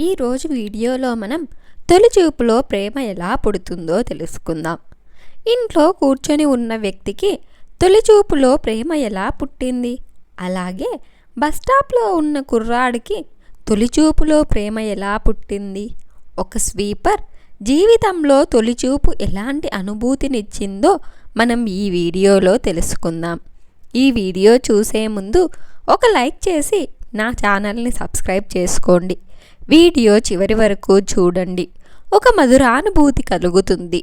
ఈరోజు వీడియోలో మనం తొలి చూపులో ప్రేమ ఎలా పుడుతుందో తెలుసుకుందాం. ఇంట్లో కూర్చొని ఉన్న వ్యక్తికి తొలి చూపులో ప్రేమ ఎలా పుట్టింది, అలాగే బస్ స్టాప్లో ఉన్న కుర్రాడికి తొలి చూపులో ప్రేమ ఎలా పుట్టింది, ఒక స్వీపర్ జీవితంలో తొలి చూపు ఎలాంటి అనుభూతినిచ్చిందో మనం ఈ వీడియోలో తెలుసుకుందాం. ఈ వీడియో చూసే ముందు ఒక లైక్ చేసి నా ఛానల్ని సబ్స్క్రైబ్ చేసుకోండి. వీడియో చివరి వరకు చూడండి. ఒక మధురానుభూతి కలుగుతుంది.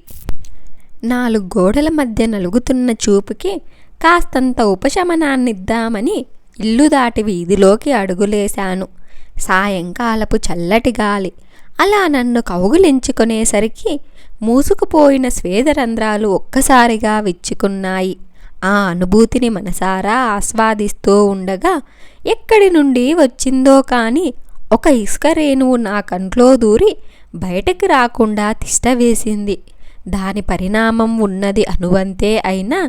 4 గోడల మధ్య నలుగుతున్న చూపుకి కాస్తంత ఉపశమనాన్నిద్దామని ఇల్లు దాటి వీధిలోకి అడుగులేశాను. సాయంకాలపు చల్లటి గాలి అలా నన్ను కౌగులించుకునేసరికి మూసుకుపోయిన స్వేదరంధ్రాలు ఒక్కసారిగా విచ్చుకున్నాయి. ఆ అనుభూతిని మనసారా ఆస్వాదిస్తూ ఉండగా ఎక్కడి నుండి వచ్చిందో కానీ ఒక ఇసుక రేణువు నా కంట్లో దూరి బయటకు రాకుండా తిష్టవేసింది. దాని పరిణామం ఉన్నది అనువంతే అయినా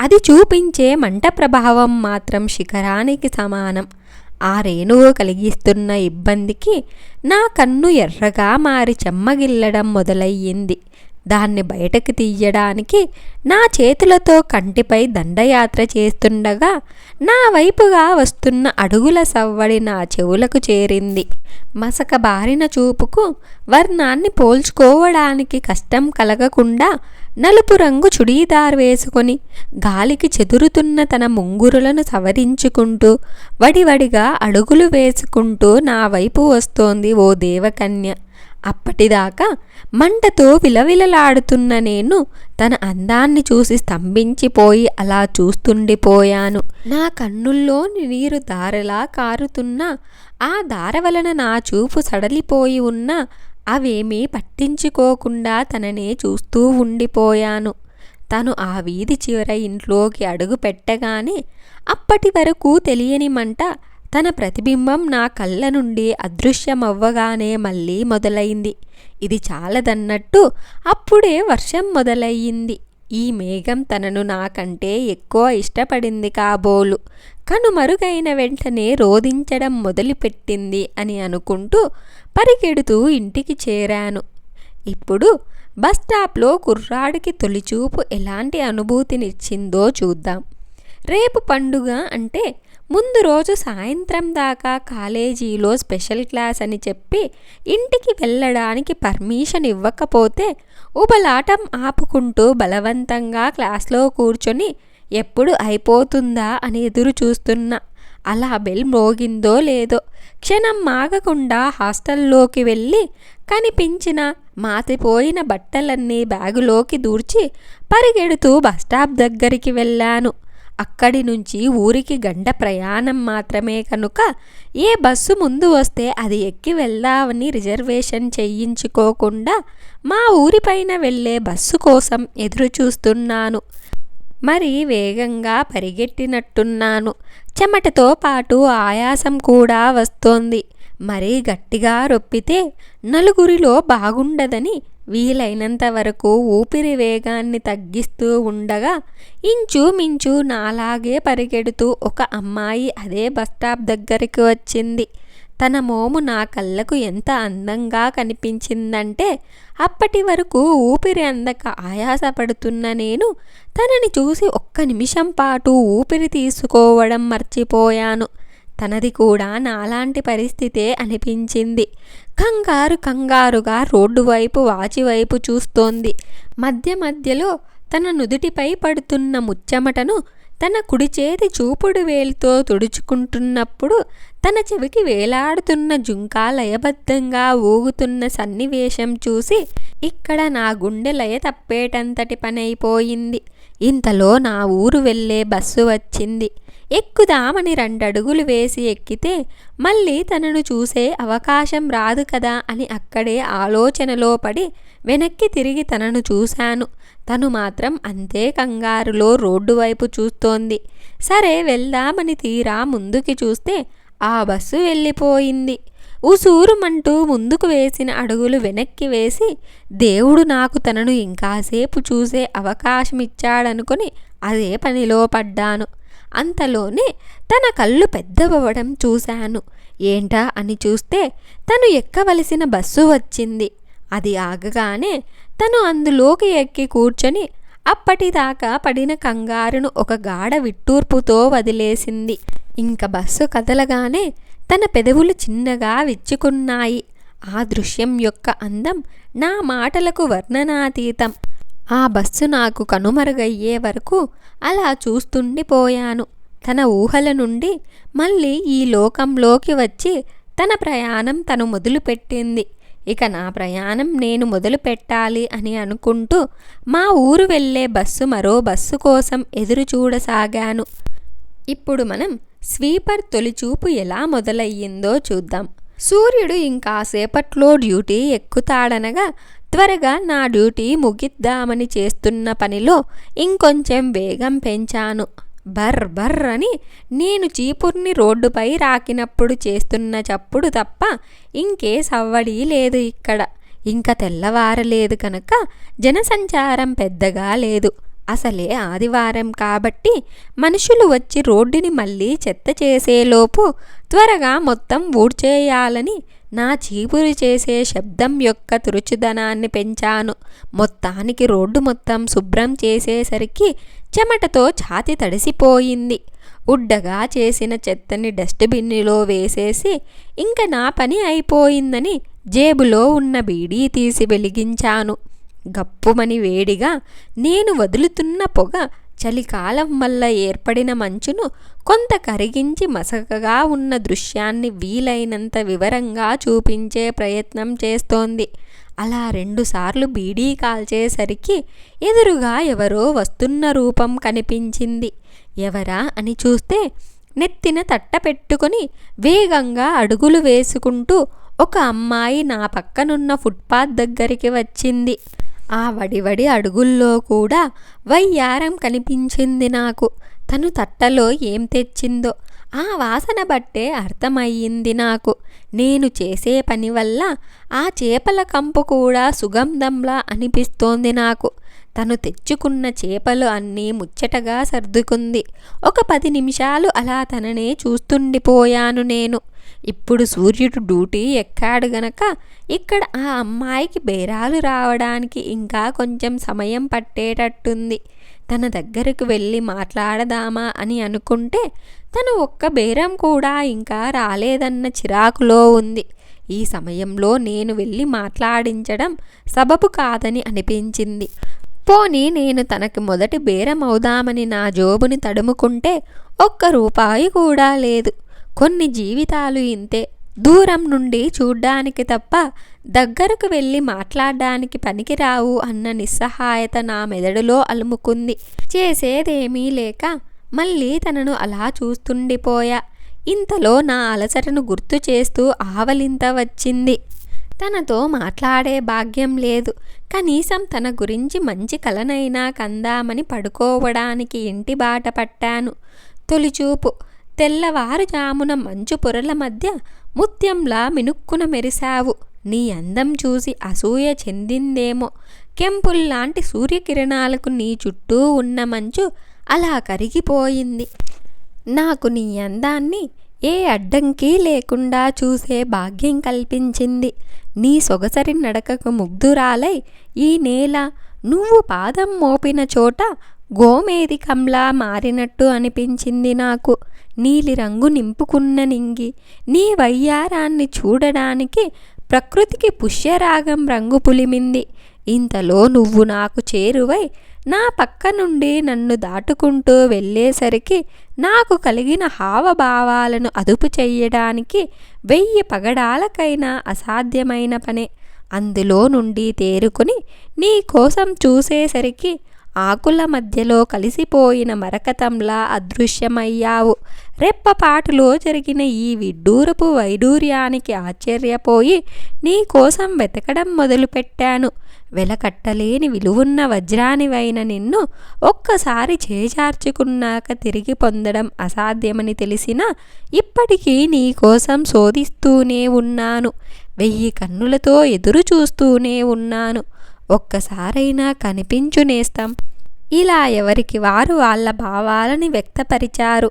అది చూపించే మంట ప్రభావం మాత్రం శిఖరానికి సమానం. ఆ రేణువు కలిగిస్తున్న ఇబ్బందికి నా కన్ను ఎర్రగా మారి చెమ్మగిల్లడం మొదలయ్యింది. దాన్ని బయటకు తీయడానికి నా చేతులతో కంటిపై దండయాత్ర చేస్తుండగా నా వైపుగా వస్తున్న అడుగుల సవ్వడి నా చెవులకు చేరింది. మసకబారిన చూపుకు వర్ణాన్ని పోల్చుకోవడానికి కష్టం కలగకుండా నలుపు రంగు చుడీదార్ వేసుకొని గాలికి చెదురుతున్న తన ముంగురులను సవరించుకుంటూ వడివడిగా అడుగులు వేసుకుంటూ నా వైపు వస్తోంది ఓ దేవకన్య. అప్పటిదాకా మంటతో విలవిలలాడుతున్న నేను తన అందాన్ని చూసి స్తంభించిపోయి అలా చూస్తుండిపోయాను. నా కన్నుల్లో నీరు దారలా కారుతున్నా ఆ దార వలన నా చూపు సడలిపోయి ఉన్నా అవేమీ పట్టించుకోకుండా తననే చూస్తూ ఉండిపోయాను. తను ఆ వీధి చివర ఇంట్లోకి అడుగు పెట్టగానే అప్పటి వరకు తెలియని మంట తన ప్రతిబింబం నా కళ్ళ నుండి అదృశ్యమవ్వగానే మళ్ళీ మొదలైంది. ఇది చాలదన్నట్టు అప్పుడే వర్షం మొదలయ్యింది. ఈ మేఘం తనను నాకంటే ఎక్కువ ఇష్టపడింది కాబోలు. కనుమరుగైన వెంటనే రోదించడం మొదలుపెట్టింది అని అనుకుంటూ పరిగెడుతూ ఇంటికి చేరాను. ఇప్పుడు బస్ స్టాప్లో కుర్రాడికి తొలిచూపు ఎలాంటి అనుభూతినిచ్చిందో చూద్దాం. రేపు పండుగ అంటే ముందు రోజు సాయంత్రం దాకా కాలేజీలో స్పెషల్ క్లాస్ అని చెప్పి ఇంటికి వెళ్ళడానికి పర్మిషన్ ఇవ్వకపోతే ఉబలాటం ఆపుకుంటూ బలవంతంగా క్లాస్లో కూర్చొని ఎప్పుడు అయిపోతుందా అని ఎదురు చూస్తున్నా. అలా బెల్ మోగిందో లేదో క్షణం ఆగకుండా హాస్టల్లోకి వెళ్ళి కనిపించిన మాసిపోయిన బట్టలన్నీ బ్యాగులోకి దూర్చి పరిగెడుతూ బస్టాప్ దగ్గరికి వెళ్ళాను. అక్కడి నుంచి ఊరికి గంట ప్రయాణం మాత్రమే కనుక ఏ బస్సు ముందు వస్తే అది ఎక్కి వెళ్దామని రిజర్వేషన్ చేయించుకోకుండా మా ఊరిపైన వెళ్ళే బస్సు కోసం ఎదురు చూస్తున్నాను. మరి వేగంగా పరిగెట్టినట్టున్నాను. చెమటతో పాటు ఆయాసం కూడా వస్తోంది. మరీ గట్టిగా రొప్పితే నలుగురిలో బాగుండదని వీలైనంత వరకు ఊపిరి వేగాన్ని తగ్గిస్తూ ఉండగా ఇంచుమించు నాలాగే పరిగెడుతూ ఒక అమ్మాయి అదే బస్టాప్ దగ్గరికి వచ్చింది. తన మోము నా కళ్ళకు ఎంత అందంగా కనిపించిందంటే అప్పటి వరకు ఊపిరి అందక ఆయాసపడుతున్న నేను తనని చూసి ఒక్క నిమిషం పాటు ఊపిరి తీసుకోవడం మర్చిపోయాను. తనది కూడా నాలాంటి పరిస్థితే అనిపించింది. కంగారుగా రోడ్డు వైపు వాచి వైపు చూస్తోంది. మధ్య మధ్యలో తన నుదుటిపై పడుతున్న ముచ్చెమటను తన కుడి చేతి చూపుడు వేలుతో తుడుచుకుంటున్నప్పుడు తన చెవికి వేలాడుతున్న జుంకా లయబద్ధంగా ఊగుతున్న సన్నివేశం చూసి ఇక్కడ నా గుండె లయ తప్పేటంతటి పనైపోయింది. ఇంతలో నా ఊరు వెళ్ళే బస్సు వచ్చింది. ఎక్కుదామని 2 అడుగులు వేసి ఎక్కితే మళ్ళీ తనను చూసే అవకాశం రాదు కదా అని అక్కడే ఆలోచనలో పడి వెనక్కి తిరిగి తనను చూశాను. తను మాత్రం అంతే కంగారులో రోడ్డు వైపు చూస్తోంది. సరే వెళ్దామని తీరా ముందుకి చూస్తే ఆ బస్సు వెళ్ళిపోయింది. ఉసూరుమంటూ ముందుకు వేసిన అడుగులు వెనక్కి వేసి దేవుడు నాకు తనను ఇంకాసేపు చూసే అవకాశం ఇచ్చాడనుకుని అదే పనిలో పడ్డాను. అంతలోనే తన కళ్ళు పెద్దవడం చూశాను. ఏంటా అని చూస్తే తను ఎక్కవలసిన బస్సు వచ్చింది. అది ఆగగానే తను అందులోకి ఎక్కి కూర్చొని అప్పటిదాకా పడిన కంగారును ఒక గాఢ విట్టూర్పుతో వదిలేసింది. ఇంక బస్సు కదలగానే తన పెదవులు చిన్నగా విచ్చుకున్నాయి. ఆ దృశ్యం యొక్క అందం నా మాటలకు వర్ణనాతీతం. ఆ బస్సు నాకు కనుమరుగయ్యే వరకు అలా చూస్తుండిపోయాను. తన ఊహల నుండి మళ్ళీ ఈ లోకంలోకి వచ్చి తన ప్రయాణం తను మొదలుపెట్టింది. ఇక నా ప్రయాణం నేను మొదలు పెట్టాలి అని అనుకుంటూ మా ఊరు వెళ్ళే మరో బస్సు కోసం ఎదురు చూడసాగాను. ఇప్పుడు మనం స్వీపర్ తొలిచూపు ఎలా మొదలయ్యిందో చూద్దాం. సూర్యుడు ఇంకాసేపట్లో డ్యూటీ ఎక్కుతాడనగా త్వరగా నా డ్యూటీ ముగిద్దామని చేస్తున్న పనిలో ఇంకొంచెం వేగం పెంచాను. బర్ బర్ అని నేను చీపుర్ని రోడ్డుపై రాకినప్పుడు చేస్తున్న చప్పుడు తప్ప ఇంకే సవ్వడి లేదు ఇక్కడ. ఇంక తెల్లవారలేదు కనుక జనసంచారం పెద్దగా లేదు. అసలే ఆదివారం కాబట్టి మనుషులు వచ్చి రోడ్డుని మళ్ళీ చెత్త చేసేలోపు త్వరగా మొత్తం ఊడ్చేయాలని నా చీపురు చేసే శబ్దం యొక్క తురుచుదనాన్ని పెంచాను. మొత్తానికి రోడ్డు మొత్తం శుభ్రం చేసేసరికి చెమటతో ఛాతి తడిసిపోయింది. ఉడ్డగా చేసిన చెత్తని డస్ట్బిన్లో వేసేసి ఇంక నా పని అయిపోయిందని జేబులో ఉన్న బీడీ తీసి వెలిగించాను. గప్పుమని వేడిగా నేను వదులుతున్న పొగ చలికాలం వల్ల ఏర్పడిన మంచును కొంత కరిగించి మసకగా ఉన్న దృశ్యాన్ని వీలైనంత వివరంగా చూపించే ప్రయత్నం చేస్తోంది. అలా 2 సార్లు బీడీ కాల్చేసరికి ఎదురుగా ఎవరో వస్తున్న రూపం కనిపించింది. ఎవరా అని చూస్తే నెత్తిన తట్ట పెట్టుకుని వేగంగా అడుగులు వేసుకుంటూ ఒక అమ్మాయి నా పక్కనున్న ఫుట్పాత్ దగ్గరికి వచ్చింది. ఆ వడివడి అడుగుల్లో కూడా వయ్యారం కనిపించింది నాకు. తను తట్టలో ఏం తెచ్చిందో ఆ వాసన బట్టే అర్థమయ్యింది నాకు. నేను చేసే పని వల్ల ఆ చేపల కంపు కూడా సుగంధంలా అనిపిస్తోంది నాకు. తను తెచ్చుకున్న చేపలు అన్నీ ముచ్చటగా సర్దుకుంది. ఒక 10 నిమిషాలు అలా తననే చూస్తుండిపోయాను నేను. ఇప్పుడు సూర్యుడు డ్యూటీ ఎక్కాడు గనక ఇక్కడ ఆ అమ్మాయికి బేరాలు రావడానికి ఇంకా కొంచెం సమయం పట్టేటట్టుంది. తన దగ్గరకు వెళ్ళి మాట్లాడదామా అని అనుకుంటే తను ఒక్క బేరం కూడా ఇంకా రాలేదన్న చిరాకులో ఉంది. ఈ సమయంలో నేను వెళ్ళి మాట్లాడించడం సబబు కాదని అనిపించింది. పోనీ నేను తనకి మొదటి బేరం అవుదామని నా జోబుని తడుముకుంటే ₹1 కూడా లేదు. కొన్ని జీవితాలు ఇంతే, దూరం నుండి చూడ్డానికి తప్ప దగ్గరకు వెళ్ళి మాట్లాడడానికి పనికిరావు అన్న నిస్సహాయత నా మెదడులో అలుముకుంది. చేసేదేమీ లేక మళ్ళీ తనను అలా చూస్తుండిపోయా. ఇంతలో నా అలసటను గుర్తు చేస్తూ ఆవలింత వచ్చింది. తనతో మాట్లాడే భాగ్యం లేదు. కనీసం తన గురించి మంచి కలనైనా కందామని పడుకోవడానికి ఇంటి బాట పట్టాను. తొలిచూపు. తెల్లవారుజామున మంచు పొరల మధ్య ముత్యంలా మినుక్కున మెరిశావు. నీ అందం చూసి అసూయ చెందిందేమో. కెంపుల్లాంటి సూర్యకిరణాలకు నీ చుట్టూ ఉన్న మంచు అలా కరిగిపోయింది. నాకు నీ అందాన్ని ఏ అడ్డంకి లేకుండా చూసే భాగ్యం కల్పించింది. నీ సొగసరి నడకకు ముగ్ధురాలై ఈ నేల నువ్వు పాదం మోపిన చోట గోమేధికంలా మారినట్టు అనిపించింది నాకు. నీలిరంగు నింపుకున్న నింగి నీ వయ్యారాన్ని చూడడానికి ప్రకృతికి పుష్యరాగం రంగు పులిమింది. ఇంతలో నువ్వు నాకు చేరువై నా పక్క నుండి నన్ను దాటుకుంటూ వెళ్ళేసరికి నాకు కలిగిన హావభావాలను అదుపు చెయ్యడానికి 1000 పగడాలకైనా అసాధ్యమైన పనే. అందులో నుండి తేరుకుని నీ కోసం చూసేసరికి ఆకుల మధ్యలో కలిసిపోయిన మరకతంలా అదృశ్యమయ్యావు. రెప్పపాటులో జరిగిన ఈ విడ్డూరపు వైడూర్యానికి ఆశ్చర్యపోయి నీ కోసం వెతకడం మొదలుపెట్టాను. వెలకట్టలేని విలువున్న వజ్రానివైన నిన్ను ఒక్కసారి చేజార్చుకున్నాక తిరిగి పొందడం అసాధ్యమని తెలిసినా ఇప్పటికీ నీ కోసం శోధిస్తూనే ఉన్నాను. 1000 కన్నులతో ఎదురు చూస్తూనే ఉన్నాను. ఒక్కసారైనా కనిపించు నేస్తం. ఇలా ఎవరికి వారు వాళ్ళ భావాలని వ్యక్తపరిచారు.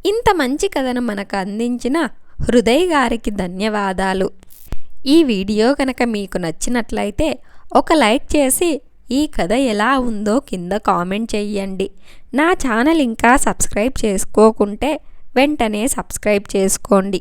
ఇంత మంచి కథను మనకు అందించిన హృదయ్ గారికి ధన్యవాదాలు. ఈ వీడియో కనుక మీకు నచ్చినట్లయితే ఒక లైక్ చేసి ఈ కథ ఎలా ఉందో కింద కామెంట్ చెయ్యండి. నా ఛానల్ ఇంకా సబ్స్క్రైబ్ చేసుకోకుంటే వెంటనే సబ్స్క్రైబ్ చేసుకోండి.